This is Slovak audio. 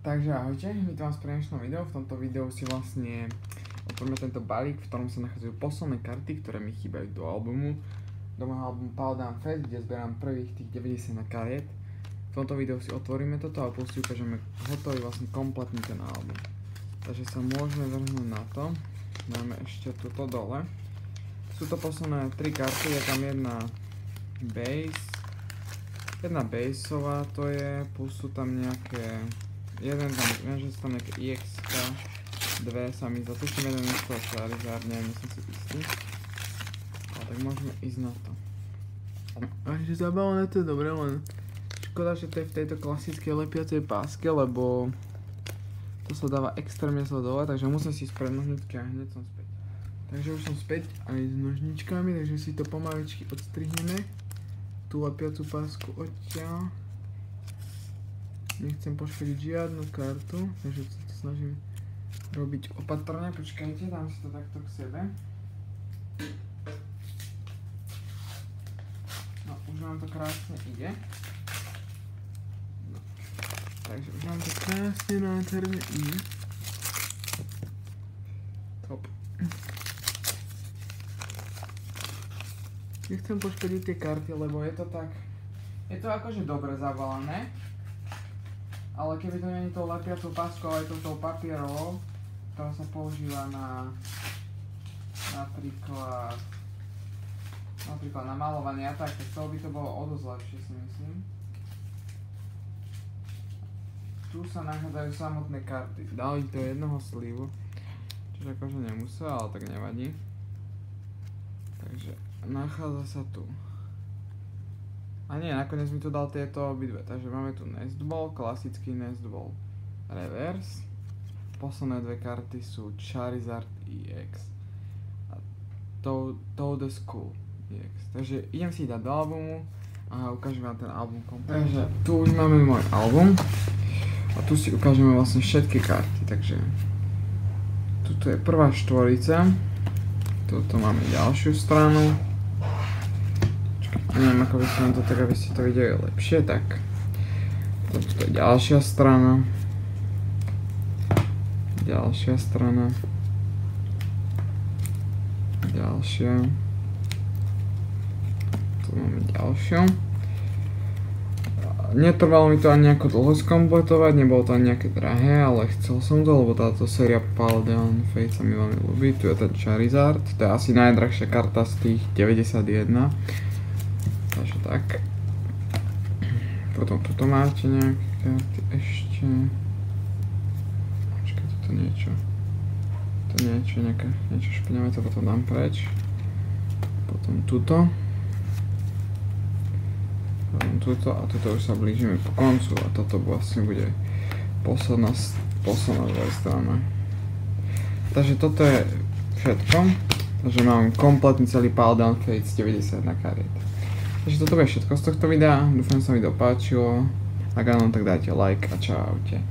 Takže ahojte, vítam vás pri dnešnom videu. V tomto videu si vlastne otvoríme tento balík, v ktorom sa nachádzajú posledné karty, ktoré mi chýbajú do albumu. Do môjho albumu Paladin Fest, kde zberám prvých tých 90 kariet. V tomto videu si otvoríme toto a plus si ukážeme hotový vlastne kompletný ten album. Takže sa môžeme vrhnúť na to. Máme ešte tuto dole. Sú to posledné 3 karty, je tam jedna baseová to je, plus sú tam nejaké jeden tam, viem, že sú tam nejaké EX-ka, dve sa mi zatuším, jeden je z toho Charizard, neviem, som si istý. Ale tak môžeme ísť na to. Takže zabalené to je dobre, len škoda, že to je v tejto klasickej lepiacej páske, lebo to sa dáva extrémne sledovať, takže musím si ísť pred nožničky a hneď som späť. Takže už som späť aj s nožničkami, takže si to pomaličky odstrihneme. Tú lepiacu pásku odtiaľ. Nechcem poškodiť žiadnu kartu, takže sa to snažím robiť opatrne. Počkajte, dám si to takto k sebe. No, už nám to krásne ide. No. Takže už nám to krásne nádherne ide. Top. Nechcem poškodiť tie karty, lebo je to tak... Je to akože dobre zabalené. Ale keby to nie je tou lepiacou páskou, ale je to tou papierovou, ktorá sa používa na napríklad na malovanie a tak z toho by to bolo o dosť lepšie, si myslím. Tu sa nachádzajú samotné karty. Dali to jednoho slivu, čiže akože nemusel, ale tak nevadí. Takže nachádza sa tu. A nie, nakoniec mi tu dal tieto obidve, takže máme tu Nest Ball, klasický Nest Ball Reverse. Posledné dve karty sú Charizard EX a Toadstool EX. Takže idem si dať do albumu a ukážem vám ten album komplet. Takže tu už máme môj album a tu si ukážeme vlastne všetky karty, takže tuto je prvá štvorica, tuto máme ďalšiu stranu. Neviem, ako by som to tak, aby ste to videli lepšie, tak toto je ďalšia strana, ďalšia, tu máme ďalšiu. Netrvalo mi to ani nejako dlho skompletovať, nebolo to ani nejaké drahé, ale chcel som to, lebo táto séria Paladin Fate sa mi veľmi ľúbi. Tu je ten Charizard, to je asi najdrahšia karta z tých 91. Takže tak. Potom tuto máte nejaké karty ešte. Počkaj, toto niečo. Niečo špinavé, to potom dám preč. Potom tuto. Potom tuto a tuto už sa blížime po koncu a toto vlastne bude posledná dvojstrana. Takže toto je všetko. Takže mám kompletný celý Paladin Fate z 90 na kariet. Takže toto bude všetko z tohto videa, dúfam, že sa mi to páčilo. Ak áno, tak dajte like a čaute.